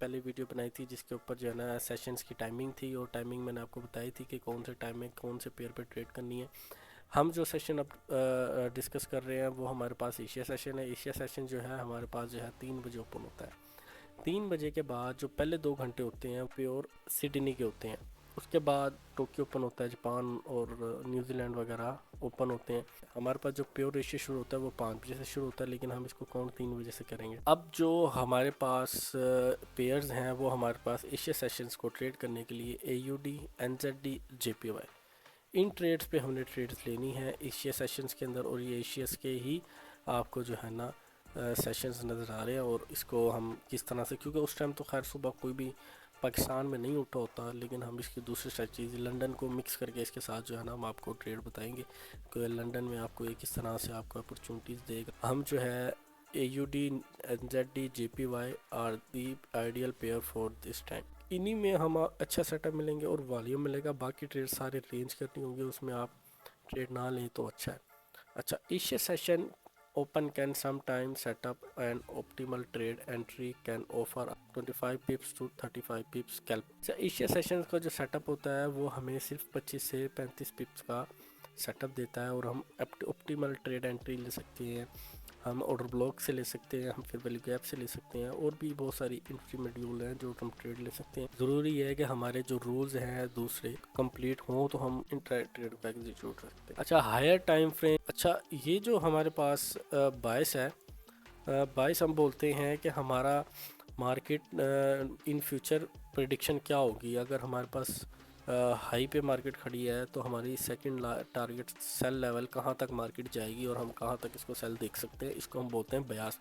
पहले वीडियो बनाई थी जिसके ऊपर जो है ना सेशंस की टाइमिंग थी, और टाइमिंग मैंने आपको बताई थी कि कौन से टाइम में कौन से पेयर पे ट्रेड करनी है। हम जो सेशन अब डिस्कस कर रहे हैं वो हमारे पास एशिया सेशन है। एशिया सेशन जो है हमारे पास जो है 3 बजे ओपन होता है। 3 बजे के बाद जो पहले 2 घंटे होते हैं प्योर सिडनी के होते हैं। उसके बाद टोक्यो ओपन होता है, जापान और न्यूजीलैंड वगैरह ओपन होते हैं। हमारे पास जो प्योर एशिया शुरू होता है वो 5 बजे से शुरू होता है, लेकिन हम इसको काउंट 3 बजे से करेंगे। अब जो हमारे पास पेयर्स हैं वो हमारे पास एशिया सेशंस को ट्रेड करने के लिए AUD, NZD, JPY, इन ट्रेड्स पे हमने ट्रेड्स लेनी है एशिया सेशंस के अंदर। और ये एशियस के ही आपको जो है ना सेशंस नज़र आ रहे हैं। और इसको हम किस तरह से, क्योंकि उस टाइम तो खैर सुबह कोई भी पाकिस्तान में नहीं उठा होता, लेकिन हम इसकी दूसरी स्ट्रेटजीज लंदन को मिक्स करके इसके साथ जो है ना हम आपको ट्रेड बताएंगे कि लंदन में आपको ये किस तरह से आपको अपॉर्चुनिटीज़ देगा। हम जो है AUD, NZD, JPY are the ideal pair for this time. इन्हीं में हम अच्छा सेटअप मिलेंगे और वॉल्यूम मिलेगा। बाकी ट्रेड सारे रेंज करनी होंगी, उसमें आप ट्रेड ना लें तो अच्छा है। अच्छा, Asia session open can sometimes set up an optimal trade entry can offer 25 pips to 35 pips scalp। अच्छा, एशिया सेशंस का जो सेटअप होता है वो हमें सिर्फ 25 से 35 पिप्स का सेटअप देता है, और हम ऑप्टिमल ट्रेड एंट्री ले सकते हैं, हम ऑर्डर ब्लॉक से ले सकते हैं, हम फिर वैल्यू गैप से ले सकते हैं, और भी बहुत सारी इंट्री मॉड्यूल हैं जो हम ट्रेड ले सकते हैं। ज़रूरी है कि हमारे जो रूल्स हैं दूसरे कंप्लीट हों तो हम इन ट्रेड को एग्जीक्यूट कर सकते हैं। अच्छा, हायर टाइम फ्रेम। अच्छा, ये जो हमारे पास बायस है, बायस हम बोलते हैं कि हमारा मार्केट इन फ्यूचर प्रिडिक्शन क्या होगी। अगर हमारे पास हाई पे मार्केट खड़ी है तो हमारी सेकंड टारगेट सेल लेवल कहाँ तक मार्केट जाएगी और हम कहाँ तक इसको सेल देख सकते हैं, इसको हम बोलते हैं ब्यास।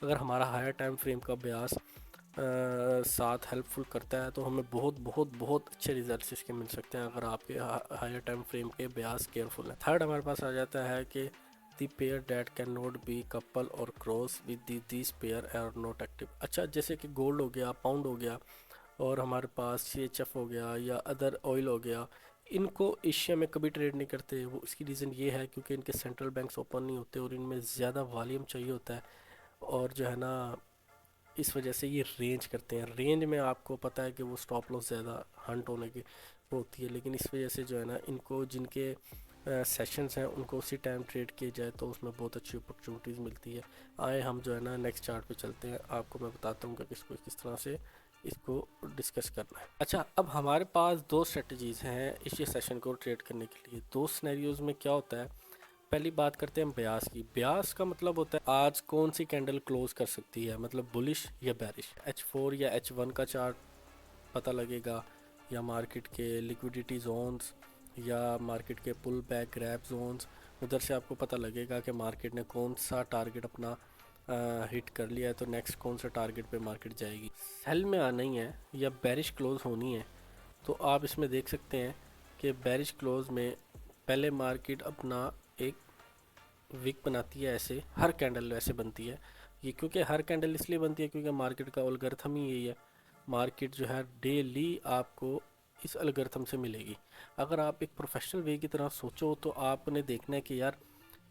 अगर हमारा हायर टाइम फ्रेम का ब्यास साथ हेल्पफुल करता है तो हमें बहुत बहुत बहुत अच्छे रिजल्ट्स इसके मिल सकते हैं, अगर आपके हायर टाइम फ्रेम के ब्यास केयरफुल है। थर्ड हमारे पास आ जाता है कि the pair that can not be couple और cross with this pair are not active. अच्छा, जैसे कि गोल्ड हो गया, पाउंड हो गया, और हमारे पास CHF हो गया या अदर ऑयल हो गया, इनको एशिया में कभी ट्रेड नहीं करते। वो इसकी रीज़न ये है क्योंकि इनके सेंट्रल बैंक्स ओपन नहीं होते और इनमें ज़्यादा वॉल्यूम चाहिए होता है, और जो है ना इस वजह से ये रेंज करते हैं। रेंज में आपको पता है कि वो स्टॉप लॉस ज़्यादा हंट होने की होती है, लेकिन इस वजह से जो है ना इनको जिनके सेशंस हैं उनको उसी टाइम ट्रेड किया जाए तो उसमें बहुत अच्छी अपॉर्चुनिटीज़ मिलती है। आए हम जो है ना नेक्स्ट चार्ट पे चलते हैं, आपको मैं बताता हूँ कि किसको किस तरह से इसको डिस्कस करना है। अच्छा, अब हमारे पास दो स्ट्रेटजीज़ हैं एशिया सेशन को ट्रेड करने के लिए। दो सिनेरियोज़ में क्या होता है, पहली बात करते हैं ब्यास की। ब्यास का मतलब होता है आज कौन सी कैंडल क्लोज कर सकती है, मतलब बुलिश या बेरिश। H4 या H1 का चार्ट पता लगेगा, या मार्केट के लिक्विडिटी जोन्स, या मार्केट के पुल बैक ग्रैब जोन्स, उधर से आपको पता लगेगा कि मार्केट ने कौन सा टारगेट अपना हिट कर लिया है तो नेक्स्ट कौन सा टारगेट पे मार्केट जाएगी। सेल में आना ही है या बेरिश क्लोज होनी है तो आप इसमें देख सकते हैं कि बेरिश क्लोज में पहले मार्केट अपना एक विक बनाती है, ऐसे हर कैंडल ऐसे बनती है। ये क्योंकि हर कैंडल इसलिए बनती है क्योंकि मार्केट का एल्गोरिथम ही यही है। मार्केट जो है डेली आपको इस एल्गोरिथम से मिलेगी। अगर आप एक प्रोफेशनल वे की तरह सोचो तो आपने देखना है कि यार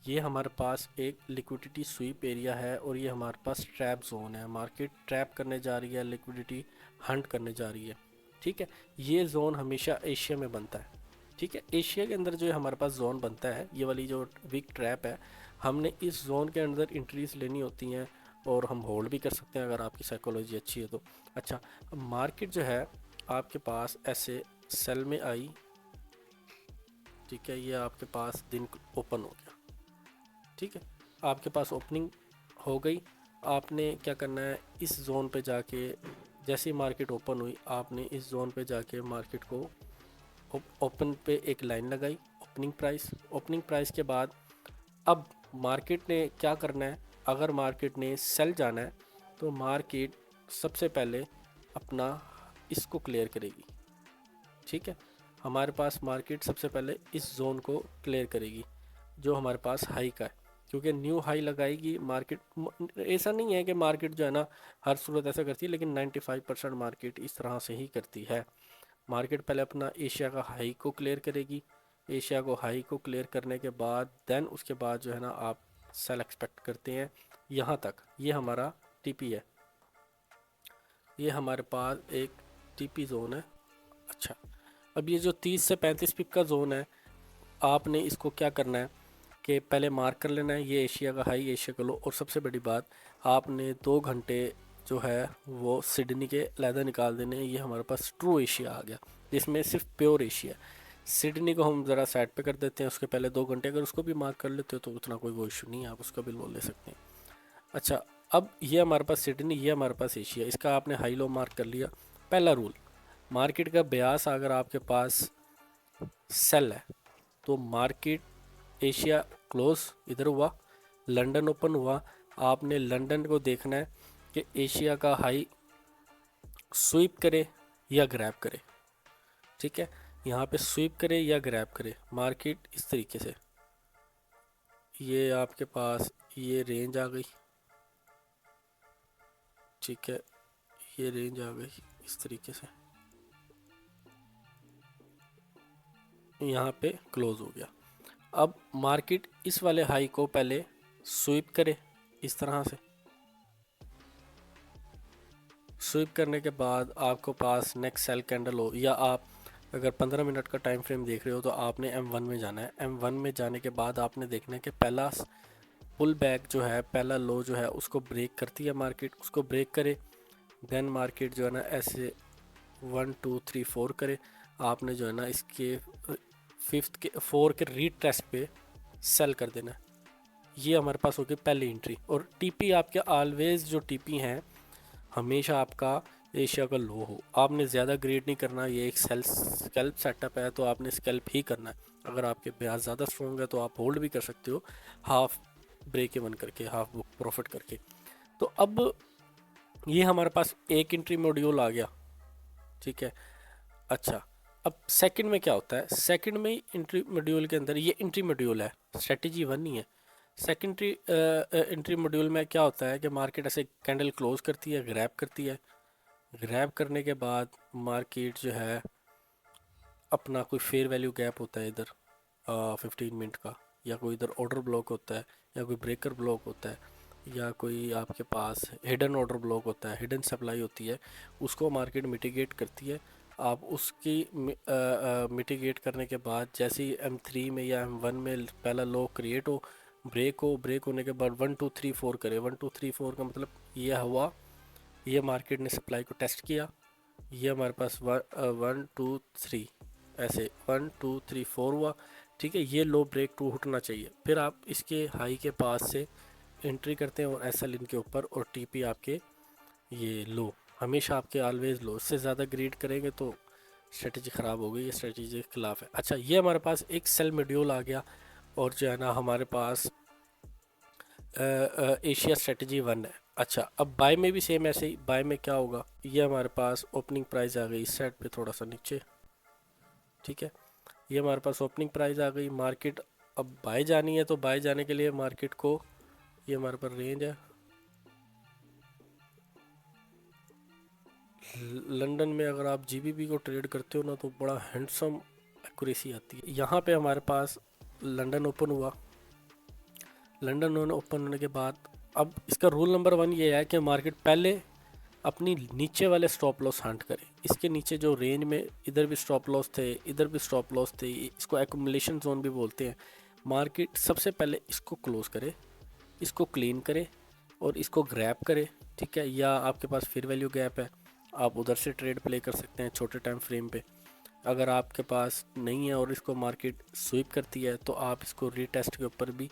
ये हमारे पास एक लिक्विडिटी स्वीप एरिया है और ये हमारे पास ट्रैप जोन है। मार्केट ट्रैप करने जा रही है, लिक्विडिटी हंट करने जा रही है। ठीक है, ये जोन हमेशा एशिया में बनता है। ठीक है, एशिया के अंदर जो हमारे पास जोन बनता है, ये वाली जो वीक ट्रैप है, हमने इस जोन के अंदर इंट्रीज लेनी होती हैं और हम होल्ड भी कर सकते हैं अगर आपकी साइकोलॉजी अच्छी है तो। अच्छा, अब मार्केट जो है आपके पास ऐसे सेल में आई, ठीक है, ये आपके पास दिन ओपन हो गया। ठीक है, आपके पास ओपनिंग हो गई, आपने क्या करना है, इस जोन पे जाके जैसे ही मार्केट ओपन हुई आपने इस जोन पे जाके मार्केट को ओपन पे एक लाइन लगाई, ओपनिंग प्राइस के बाद अब मार्केट ने क्या करना है, अगर मार्केट ने सेल जाना है तो मार्केट सबसे पहले अपना इसको क्लियर करेगी। ठीक है, हमारे पास मार्केट सबसे पहले इस जोन को क्लियर करेगी जो हमारे पास हाई का है, क्योंकि न्यू हाई लगाएगी मार्केट। ऐसा नहीं है कि मार्केट जो है ना हर सूरत ऐसा करती है, लेकिन 95% मार्केट इस तरह से ही करती है। मार्केट पहले अपना एशिया का हाई को क्लियर करेगी, एशिया को हाई को क्लियर करने के बाद देन उसके बाद जो है ना आप सेल एक्सपेक्ट करते हैं यहाँ तक। ये हमारा टीपी है। ये हमारे पास एक टीपी जोन है। अच्छा, अब ये जो 30 से 35 पिप का जोन है, आपने इसको क्या करना है कि पहले मार्क कर लेना है, ये एशिया का हाई, एशिया का लो। और सबसे बड़ी बात, आपने 2 घंटे जो है वो सिडनी के अलहदा निकाल देने हैं। ये हमारे पास ट्रू एशिया आ गया, जिसमें सिर्फ प्योर एशिया। सिडनी को हम ज़रा साइड पे कर देते हैं, उसके पहले 2 घंटे अगर उसको भी मार्क कर लेते हो तो उतना कोई वो इशू नहीं है, आप उसका भी लो ले सकते हैं। अच्छा, अब ये हमारे पास सिडनी, ये हमारे पास एशिया, इसका आपने हाई लो मार्क कर लिया। पहला रूल, मार्केट का ब्यास अगर आपके पास सेल है तो मार्केट एशिया क्लोज इधर हुआ, लंदन ओपन हुआ, आपने लंदन को देखना है कि एशिया का हाई स्वीप करे या ग्रैब करे। ठीक है, यहाँ पे स्वीप करे या ग्रैब करे मार्केट इस तरीके से। ये आपके पास ये रेंज आ गई, ठीक है, ये रेंज आ गई इस तरीके से, यहाँ पे क्लोज हो गया। अब मार्केट इस वाले हाई को पहले स्वीप करे इस तरह से। स्वीप करने के बाद आपको पास नेक्स्ट सेल कैंडल हो, या आप अगर 15 मिनट का टाइम फ्रेम देख रहे हो तो आपने M1 में जाना है। M1 में जाने के बाद आपने देखना है कि पहला पुल बैक जो है, पहला लो जो है उसको ब्रेक करती है मार्केट, उसको ब्रेक करे। देन मार्केट जो है ना ऐसे 1 2 3 4 करे। आपने जो है ना इसके 5th के 4 के रीटेस्ट पे सेल कर देना है। ये हमारे पास होगी पहली एंट्री। और टीपी आपके ऑलवेज जो टीपी हैं हमेशा आपका एशिया का लो हो। आपने ज़्यादा ग्रेड नहीं करना, ये एक स्कैल्प सेटअप है तो आपने स्कैल्प ही करना है। अगर आपके ब्याज ज़्यादा स्ट्रॉन्ग है तो आप होल्ड भी कर सकते हो, हाफ ब्रेक इवन करके, हाफ बुक प्रॉफिट करके। तो अब ये हमारे पास एक एंट्री मॉड्यूल आ गया, ठीक है। अच्छा, अब सेकंड में क्या होता है, सेकंड में एंट्री मॉड्यूल के अंदर ये एंट्री मॉड्यूल है, स्ट्रेटजी 1 नहीं है। सेकेंडरी एंट्री मॉड्यूल में क्या होता है कि मार्केट ऐसे कैंडल क्लोज करती है, ग्रैब करती है। ग्रैब करने के बाद मार्केट जो है अपना कोई फेयर वैल्यू गैप होता है इधर 15 मिनट का, या कोई इधर ऑर्डर ब्लॉक होता है, या कोई ब्रेकर ब्लॉक होता है, या कोई आपके पास हिडन ऑर्डर ब्लॉक होता है, हिडन सप्लाई होती है, उसको मार्केट मिटिगेट करती है। आप उसकी मिटिगेट करने के बाद जैसे ही M3 में या M1 में पहला लो क्रिएट हो, ब्रेक होने के बाद 1 2 3 4 करे। 1 2 3 4 का मतलब ये हुआ, ये मार्केट ने सप्लाई को टेस्ट किया, ये हमारे पास 1 2 3 ऐसे 1 2 3 4 हुआ, ठीक है। ये लो ब्रेक टू उठना चाहिए, फिर आप इसके हाई के पास से एंट्री करते हैं और SL इनके ऊपर, और TP आपके ये लो, हमेशा आपके ऑलवेज लो। इससे ज़्यादा ग्रीड करेंगे तो स्ट्रेटजी ख़राब हो गई, ये स्ट्रेटजी के खिलाफ है। अच्छा, ये हमारे पास एक सेल मॉड्यूल आ गया, और जो है ना हमारे पास एशिया स्ट्रेटजी 1 है। अच्छा, अब बाय में भी सेम ऐसे ही, बाय में क्या होगा, ये हमारे पास ओपनिंग प्राइस आ गई इस साइड पे थोड़ा सा नीचे, ठीक है। ये हमारे पास ओपनिंग प्राइस आ गई। मार्केट अब बाय जानी है तो बाय जाने के लिए मार्केट को, ये हमारे पास रेंज है, लंदन में अगर आप GBP को ट्रेड करते हो ना तो बड़ा हैंडसम एक्यूरेसी आती है। यहाँ पे हमारे पास लंदन ओपन हुआ, लंदन ओपन होने के बाद अब इसका रूल नंबर 1 ये है कि मार्केट पहले अपनी नीचे वाले स्टॉप लॉस हंट करे। इसके नीचे जो रेंज में इधर भी स्टॉप लॉस थे, इधर भी स्टॉप लॉस थे, इसको एक्यूमुलेशन जोन भी बोलते हैं। मार्केट सबसे पहले इसको क्लोज करे, इसको क्लीन करे और इसको ग्रैब करे, ठीक है। या आपके पास फिर वैल्यू गैप है, आप उधर से ट्रेड प्ले कर सकते हैं छोटे टाइम फ्रेम पे। अगर आपके पास नहीं है और इसको मार्केट स्वीप करती है तो आप इसको रीटेस्ट के ऊपर भी,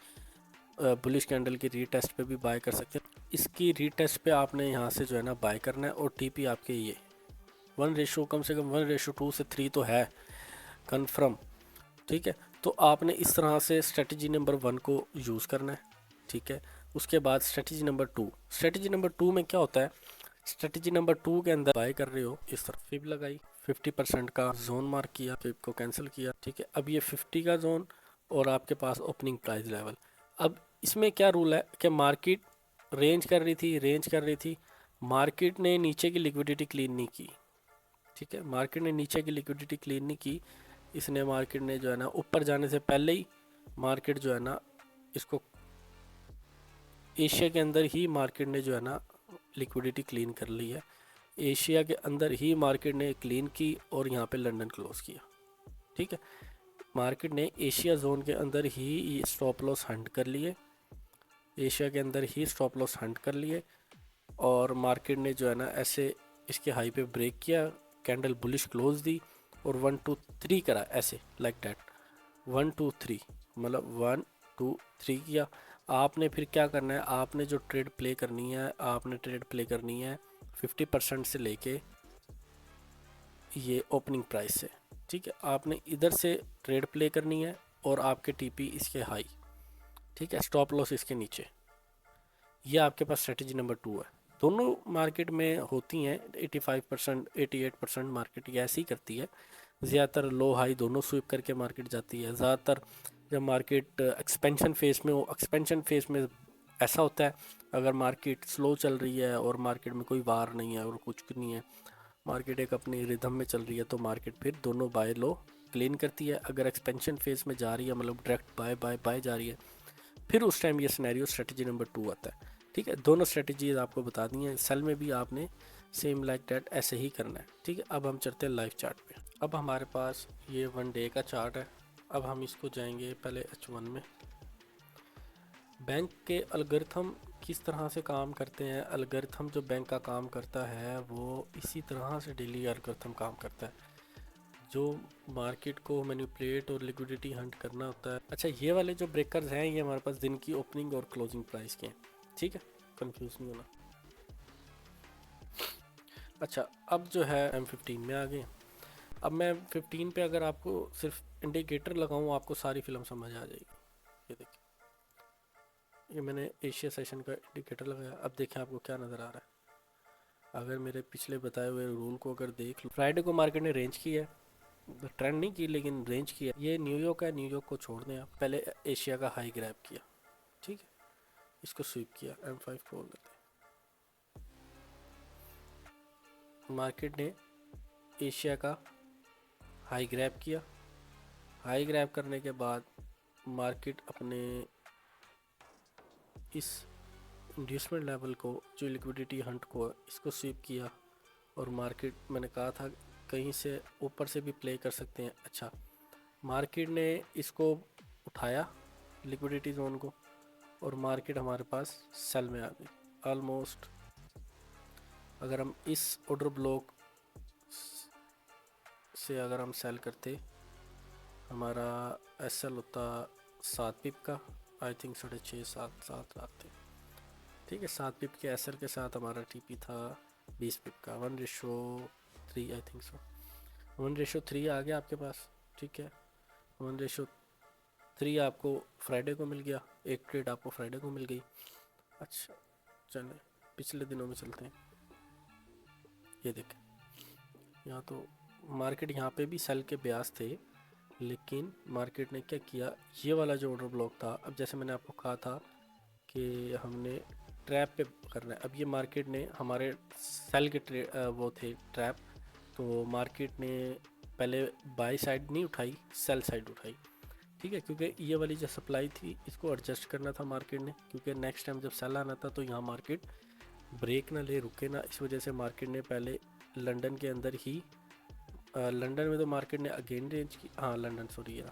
बुलिश कैंडल की रीटेस्ट पे भी बाय कर सकते हैं। इसकी रीटेस्ट पे आपने यहाँ से जो है ना बाय करना है। और TP आपके ये 1 रेशो, कम से कम 1 रेशो 2 से 3 तो है कन्फर्म, ठीक है। तो आपने इस तरह से स्ट्रेटजी नंबर 1 को यूज़ करना है, ठीक है। उसके बाद स्ट्रेटजी नंबर 2, स्ट्रेटजी नंबर 2 में क्या होता है, स्ट्रेटजी नंबर 2 के अंदर बाय कर रहे हो, इस तरफ फिब लगाई, 50% का जोन मार्क किया, फिब को कैंसिल किया, ठीक है। अब ये 50 का जोन और आपके पास ओपनिंग प्राइस लेवल। अब इसमें क्या रूल है कि मार्केट रेंज कर रही थी, मार्केट ने नीचे की लिक्विडिटी क्लीन नहीं की, ठीक है। मार्केट ने नीचे की लिक्विडिटी क्लीन नहीं की, इसने मार्केट ने जो है ना ऊपर जाने से पहले ही मार्केट जो है ना इसको एशिया के अंदर ही मार्केट ने जो है ना लिक्विडिटी क्लीन कर ली है। एशिया के अंदर ही मार्केट ने क्लीन की और यहाँ पे लंदन क्लोज किया। ठीक है, मार्केट ने एशिया जोन के अंदर ही स्टॉप लॉस हंट कर लिए, एशिया के अंदर ही स्टॉप लॉस हंट कर लिए, और मार्केट ने जो है ना ऐसे इसके हाई पे ब्रेक किया, कैंडल बुलिश क्लोज दी और 1 2 3 करा ऐसे, लाइक दैट 1 2 3, मतलब 1 2 3 किया। आपने फिर क्या करना है, आपने जो ट्रेड प्ले करनी है, आपने ट्रेड प्ले करनी है 50% से लेके ये ओपनिंग प्राइस से। ठीक है, आपने इधर से ट्रेड प्ले करनी है और आपके टीपी इसके हाई, ठीक है, स्टॉप लॉस इसके नीचे। ये आपके पास स्ट्रेटजी नंबर 2 है। दोनों मार्केट में होती हैं 85% 88% मार्केट ये ऐसे ही करती है। ज़्यादातर लो हाई दोनों स्वीप करके मार्केट जाती है। ज़्यादातर जब मार्केट एक्सपेंशन फेज में हो, एक्सपेंशन फेज में ऐसा होता है, अगर मार्केट स्लो चल रही है और मार्केट में कोई वार नहीं है और कुछ नहीं है, मार्केट एक अपनी रिदम में चल रही है, तो मार्केट फिर दोनों बाय लो क्लीन करती है। अगर एक्सपेंशन फेज में जा रही है, मतलब डायरेक्ट बाय बाय बाय जा रही है, फिर उस टाइम ये सिनेरियो स्ट्रेटजी नंबर 2 आता है। ठीक है, दोनों स्ट्रेटजीज आपको बता दी हैं। सेल में भी आपने सेम लाइक डैट ऐसे ही करना है। ठीक है, अब हम चलते हैं लाइव चार्ट पे। अब हमारे पास ये 1 डे का चार्ट है। अब हम इसको जाएंगे पहले H1 में। बैंक के अलगोरिथम किस तरह से काम करते हैं? अलगोरिथम जो बैंक का काम करता है वो इसी तरह से डेली अलगोरिथम काम करता है, जो मार्केट को मैनिपुलेट और लिक्विडिटी हंट करना होता है। अच्छा, ये वाले जो ब्रेकर्स हैं ये हमारे पास दिन की ओपनिंग और क्लोजिंग प्राइस के हैं। ठीक है, कंफ्यूज नहीं होना। अच्छा, अब जो है M15 में आ गए। अब मैं 15 पे अगर आपको सिर्फ इंडिकेटर लगाऊं, आपको सारी फिल्म समझ आ जाएगी। ये देखिए, ये मैंने एशिया सेशन का इंडिकेटर लगाया। अब देखें आपको क्या नज़र आ रहा है। अगर मेरे पिछले बताए हुए रूल को अगर देख लो, फ्राइडे को मार्केट ने रेंज की है, ट्रेंड नहीं की लेकिन रेंज की है। ये न्यूयॉर्क है, न्यूयॉर्क को छोड़ दें आप, पहले एशिया का हाई ग्रैब किया। ठीक है, इसको स्वीप किया, M5 खोल देते हैं। मार्केट ने एशिया का हाई ग्रैब किया। हाई ग्रैब करने के बाद मार्केट अपने इस इंड्यूसमेंट लेवल को, जो लिक्विडिटी हंट को, इसको स्वीप किया और मार्केट, मैंने कहा था कहीं से ऊपर से भी प्ले कर सकते हैं। अच्छा, मार्केट ने इसको उठाया लिक्विडिटी जोन को और मार्केट हमारे पास सेल में आ गई ऑलमोस्ट। अगर हम इस ऑर्डर ब्लॉक से अगर हम सेल करते, हमारा एसएल होता 7 पिप का, आई थिंक 6.5 7 आते। ठीक है, 7 पिप के एसएल के साथ हमारा टीपी था 20 पिप का, 1:3 आई थिंक सो। 1:3 आ गया आपके पास। ठीक है, 1:3 आपको फ्राइडे को मिल गया, एक ट्रेड आपको फ्राइडे को मिल गई। अच्छा, चलें पिछले दिनों में चलते हैं। ये देखें, यहाँ तो मार्केट यहाँ पे भी सेल के ब्याज थे, लेकिन मार्केट ने क्या किया, ये वाला जो ऑर्डर ब्लॉक था, अब जैसे मैंने आपको कहा था कि हमने ट्रैप पे करना है। अब ये मार्केट ने हमारे सेल के वो थे ट्रैप, तो मार्केट ने पहले बाई साइड नहीं उठाई, सेल साइड उठाई। ठीक है, क्योंकि ये वाली जो सप्लाई थी इसको एडजस्ट करना था मार्केट ने, क्योंकि नेक्स्ट टाइम जब सेल आना था तो यहाँ मार्केट ब्रेक ना ले, रुके ना। इस वजह से मार्केट ने पहले लंदन के अंदर ही, लंदन में तो मार्केट ने अगेन रेंज की, हाँ लंदन सॉरी,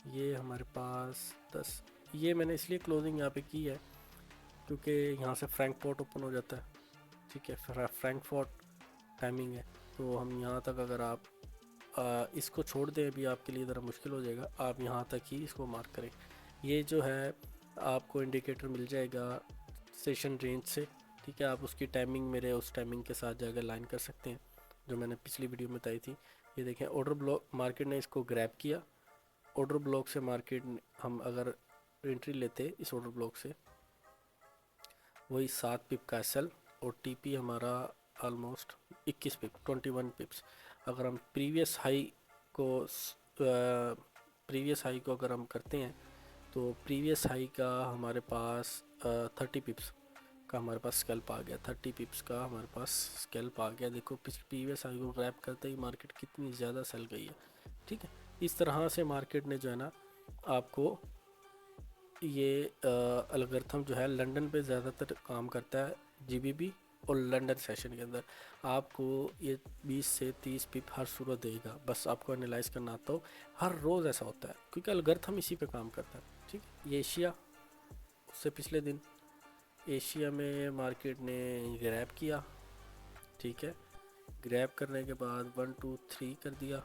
ये हमारे पास 10, ये मैंने इसलिए क्लोजिंग यहाँ पे की है क्योंकि यहाँ से फ्रैंकफर्ट ओपन हो जाता है। ठीक है, फ्रैंकफर्ट टाइमिंग है, तो हम यहाँ तक अगर आप इसको छोड़ दें अभी आपके लिए ज़रा मुश्किल हो जाएगा, आप यहाँ तक ही इसको मार्क करें। ये जो है आपको इंडिकेटर मिल जाएगा सेशन रेंज से। ठीक है, आप उसकी टाइमिंग मेरे उस टाइमिंग के साथ जाकर लाइन कर सकते हैं जो मैंने पिछली वीडियो में बताई थी। ये देखें, ऑर्डर ब्लॉक, मार्केट ने इसको ग्रैब किया। ऑर्डर ब्लॉक से मार्केट, हम अगर एंट्री लेते इस ऑर्डर ब्लॉक से, वही 7 पिप का एसएल और टीपी हमारा ऑलमोस्ट 21 पिप, 21 पिप्स। अगर हम प्रीवियस हाई को अगर हम करते हैं तो प्रीवियस हाई का हमारे पास 30 पिप्स का हमारे पास स्कैल्प आ गया, 30 पिप्स का हमारे पास स्कैल्प आ गया। देखो प्रीवियस हाई को ग्रैब करते ही मार्केट कितनी ज़्यादा सेल गई है। ठीक है, इस तरह से मार्केट ने जो है ना आपको ये अलगोरिथम जो है लंदन पे ज़्यादातर काम करता है, जीबीबी और लंदन सेशन के अंदर आपको ये 20 से 30 पिप हर सूरत देगा। बस आपको एनालाइज करना आता हो। हर रोज़ ऐसा होता है क्योंकि अलगोरिथम इसी पे काम करता है। ठीक है, ये एशिया, उससे पिछले दिन एशिया में मार्केट ने ग्रैब किया। ठीक है, ग्रैब करने के बाद 1 2 3 कर दिया।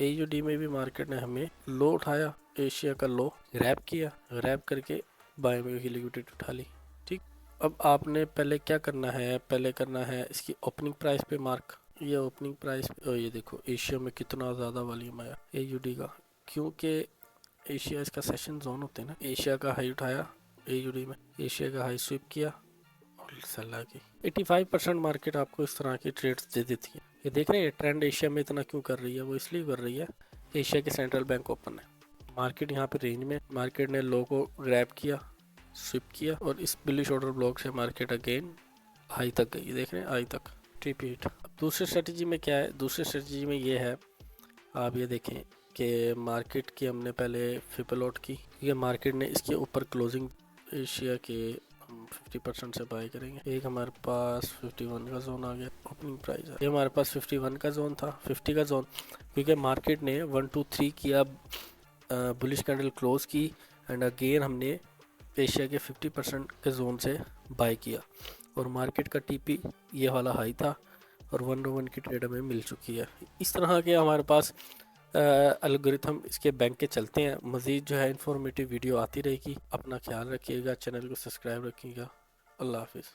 AUD में भी मार्केट ने हमें लो उठाया, एशिया का लो ग्रैब किया, ग्रैब करके बाय में की लिक्विडिटी उठा ली। ठीक, अब आपने पहले क्या करना है, पहले करना है इसकी ओपनिंग प्राइस पे मार्क। ये ओपनिंग प्राइस, ये देखो एशिया में कितना ज़्यादा वॉल्यूम आया AUD का, क्योंकि एशिया इसका सेशन जोन होते हैं ना। एशिया का हाई उठाया AUD में, एशिया का हाई स्वीप किया और सलाह की 85% मार्केट आपको इस तरह की ट्रेड्स दे देती है। ये देख रहे हैं ट्रेंड एशिया में इतना क्यों कर रही है, वो इसलिए कर रही है एशिया के सेंट्रल बैंक ओपन है। मार्केट यहाँ पे रेंज में, मार्केट ने लो को ग्रैब किया, स्विप किया और इस बिलिश ऑर्डर ब्लॉक से मार्केट अगेन हाई तक गई। देख रहे हैं हाई तक रिपीट। अब दूसरी स्ट्रेटजी में क्या है, दूसरी स्ट्रेटजी में ये है, आप ये देखें कि मार्केट की हमने पहले फिपल आउट की, ये मार्केट ने इसके ऊपर क्लोजिंग एशिया के 50% से बाय करेंगे। एक हमारे पास 51 का जोन आ गया, ओपनिंग प्राइस है। ये हमारे पास 51 का जोन था, 50 का जोन, क्योंकि मार्केट ने 1 2 3 किया, बुलिश कैंडल क्लोज की एंड अगेन हमने एशिया के 50% के जोन से बाय किया और मार्केट का TP ये वाला हाई था और 101 की ट्रेड हमें मिल चुकी है। इस तरह के हमारे पास एल्गोरिथम इसके बैंक के चलते हैं। मज़ीद जो है इन्फॉर्मेटिव वीडियो आती रहेगी। अपना ख्याल रखिएगा, चैनल को सब्सक्राइब रखिएगा। अल्लाह हाफिज़।